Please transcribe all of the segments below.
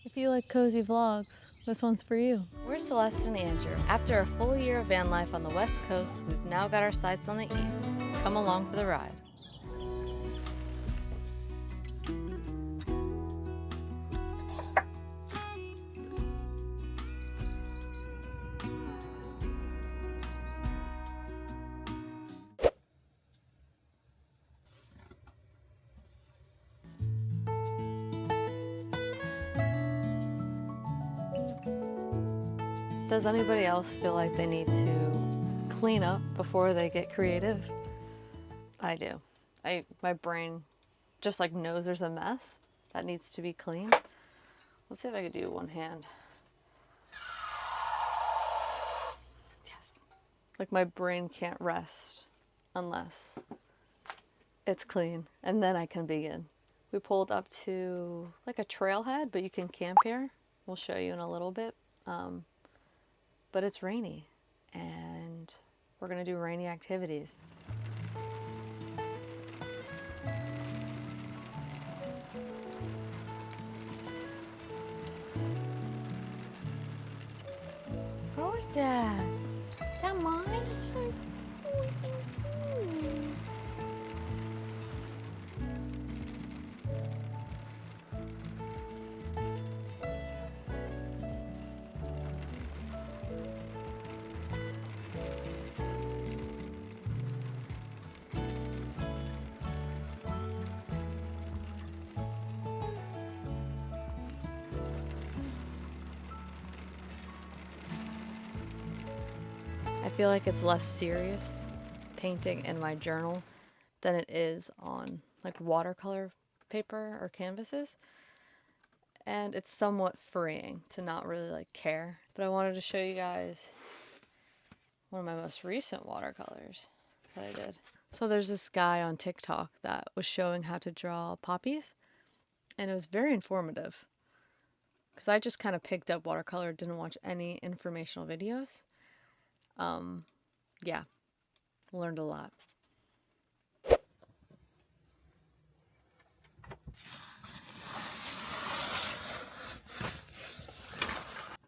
If you like cozy vlogs, this one's for you. We're Celeste and Andrew. After a full year of van life on the West Coast, we've now got our sights on the East. Come along for the ride. Does anybody else feel like they need to clean up before they get creative? I do. My brain just like knows there's a mess that needs to be cleaned. Let's see if I could do one hand. Yes. Like my brain can't rest unless it's clean, and then I can begin. We pulled up to like a trailhead, but you can camp here. We'll show you in a little bit. But it's rainy, and we're gonna do rainy activities. Who's that? Come on. I feel like it's less serious painting in my journal than it is on like watercolor paper or canvases. And it's somewhat freeing to not really like care. But I wanted to show you guys one of my most recent watercolors that I did. So there's this guy on TikTok that was showing how to draw poppies, and it was very informative because I just kind of picked up watercolor, didn't watch any informational videos. Yeah, learned a lot.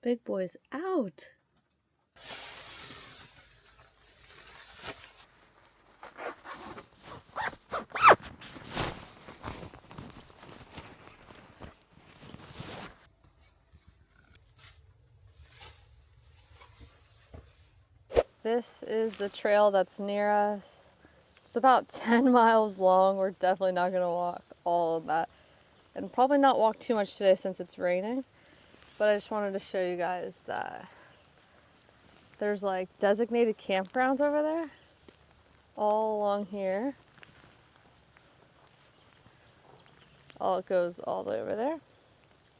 Big boy's out. This is the trail that's near us. It's about 10 miles long. We're definitely not going to walk all of that. And probably not walk too much today since it's raining. But I just wanted to show you guys that there's like designated campgrounds over there. All along here. It goes all the way over there.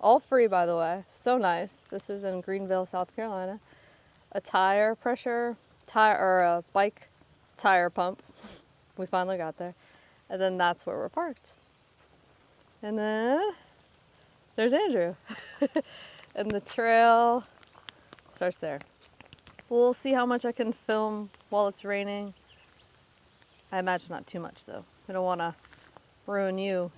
All free, by the way. So nice. This is in Greenville, South Carolina. A bike tire pump. We finally got there. And then that's where we're parked. And then there's Andrew. And the trail starts there. We'll see how much I can film while it's raining. I imagine not too much though. I don't want to ruin you.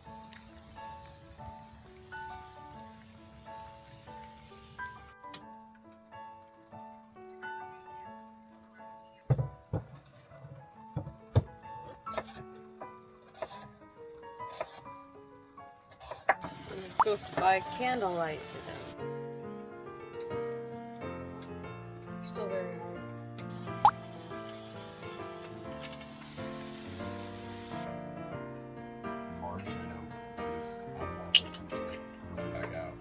Cooked by candlelight today. Still very hard. Back out.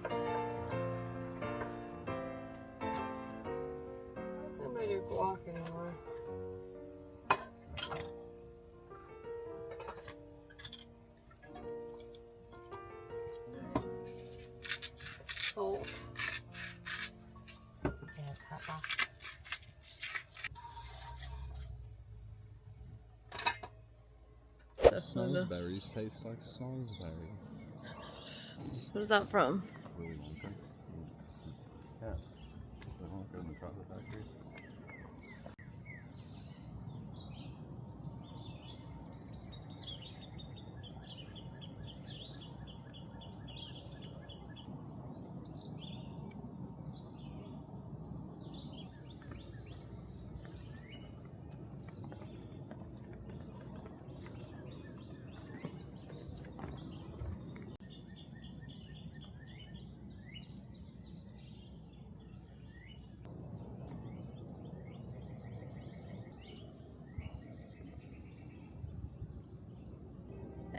Somebody do guac anymore. Salt. And pepper. Snozzberries taste like snozzberries. What is that from? Willy Wonka. Yeah. Willy Wonka and the Chocolate Factory.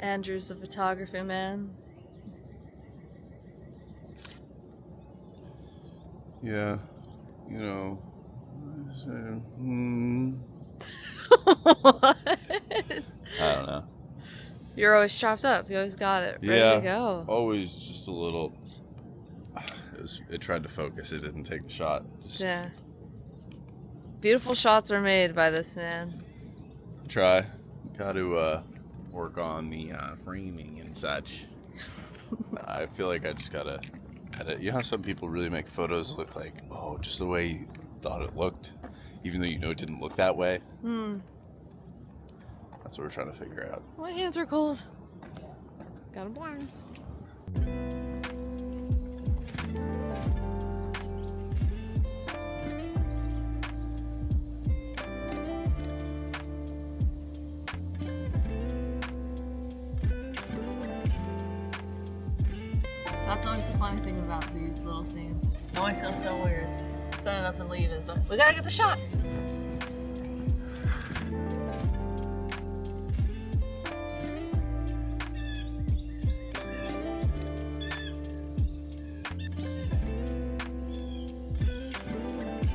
Andrew's the photography man. Yeah, you know. What? I don't know. You're always strapped up. You always got it ready Yeah, to go. always just a little. It tried to focus. It didn't take the shot. Yeah. Beautiful shots are made by this man. Try. Got to work on the framing and such. I feel like I just gotta edit. You know how some people really make photos look like, oh, just the way you thought it looked, even though you know it didn't look that way. That's what we're trying to figure out. My hands are cold. Got a blast. That's always the funny thing about these little scenes. I always feel so weird setting up and leaving, but we gotta get the shot.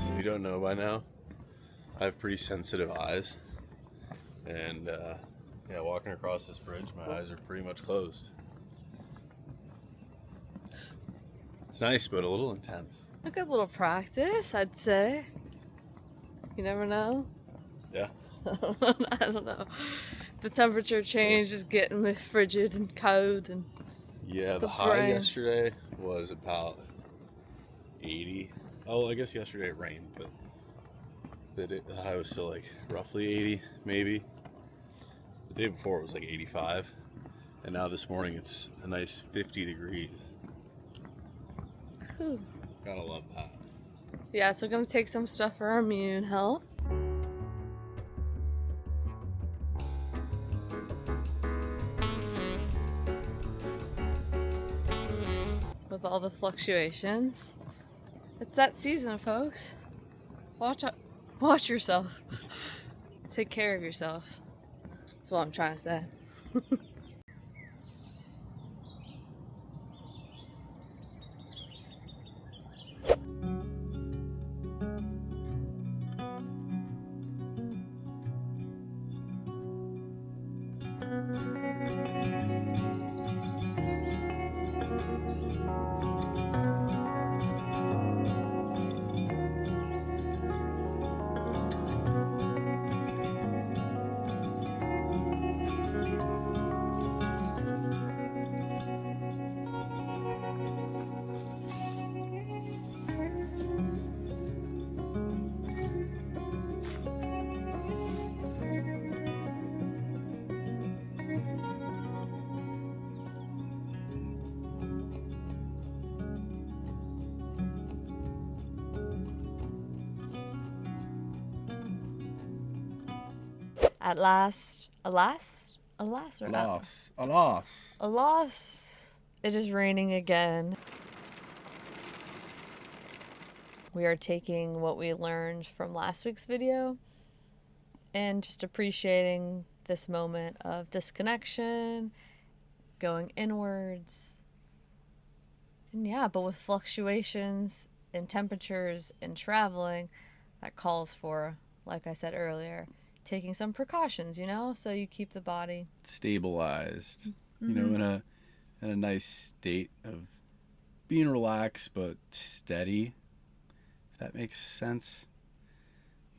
If you don't know by now, I have pretty sensitive eyes, and yeah, walking across this bridge, my eyes are pretty much closed. It's nice, but a little intense. A good little practice, I'd say. You never know. Yeah. I don't know. The temperature change is getting me frigid and cold, and Yeah, the The high brain. yesterday was about 80. Oh, I guess yesterday it rained, but the high was still like roughly 80, maybe. The day before it was like 85, and now this morning it's a nice 50 degrees. whew. Gotta love that. Yeah, so we're gonna take some stuff for our immune health. With all the fluctuations. It's that season, folks. Watch yourself. Take care of yourself. That's what I'm trying to say. At last, alas, or alas, it is raining again. We are taking what we learned from last week's video and just appreciating this moment of disconnection, going inwards. And yeah, but with fluctuations in temperatures and traveling, that calls for, like I said earlier, taking some precautions, so you keep the body stabilized, in a nice state of being relaxed but steady, if that makes sense.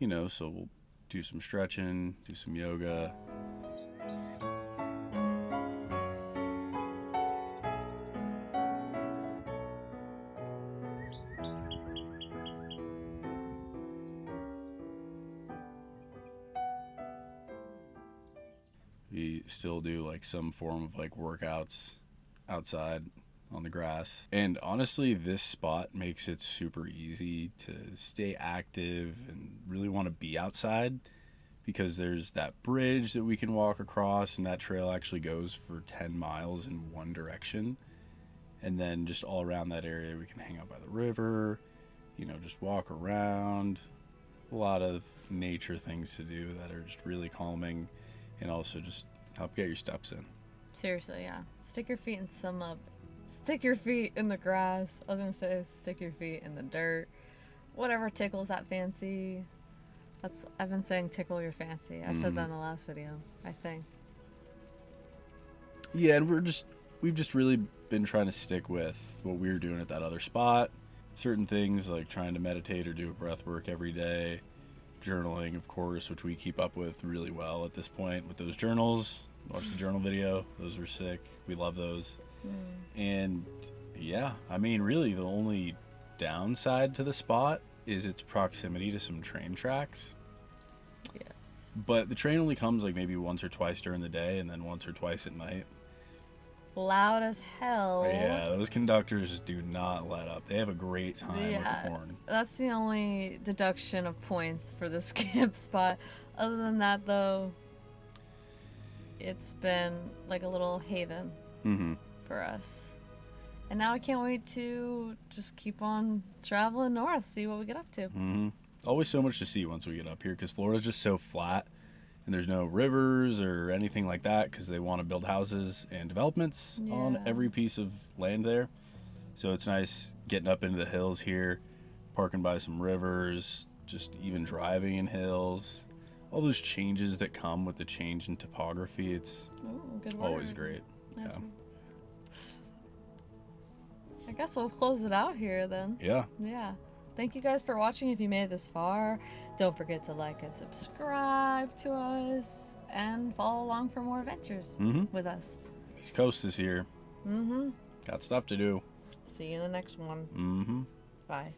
So we'll do some stretching, do some yoga. We still do like some form of like workouts outside on the grass. And honestly, this spot makes it super easy to stay active and really want to be outside, because there's that bridge that we can walk across, and that trail actually goes for 10 miles in one direction. And then just all around that area, we can hang out by the river, just walk around. A lot of nature things to do that are just really calming, and also just help get your steps in. Seriously, yeah. Stick your feet in stick your feet in the grass. I was gonna say stick your feet in the dirt. Whatever tickles that fancy. I've been saying tickle your fancy. I said that in the last video, I think. Yeah, and we've just really been trying to stick with what we were doing at that other spot. Certain things like trying to meditate or do breath work every day. Journaling, of course, which we keep up with really well at this point with those journals. Watch the journal video. Those were sick. We love those. And yeah, I mean, really the only downside to the spot is its proximity to some train tracks. Yes. But the train only comes like maybe once or twice during the day and then once or twice at night. Loud as hell. Yeah, those conductors just do not let up. They have a great time with the horn. That's the only deduction of points for this camp spot. Other than that, though, it's been like a little haven for us. And now I can't wait to just keep on traveling north, see what we get up to. Always so much to see once we get up here because Florida's just so flat and there's no rivers or anything like that because they want to build houses and developments on every piece of land there. So it's nice getting up into the hills here, parking by some rivers, just even driving in hills. All those changes that come with the change in topography, it's always great. Nice. Yeah. I guess we'll close it out here then. Yeah. Yeah. Thank you guys for watching. If you made it this far, don't forget to like and subscribe to us and follow along for more adventures with us. East Coast is here. Got stuff to do. See you in the next one. Bye.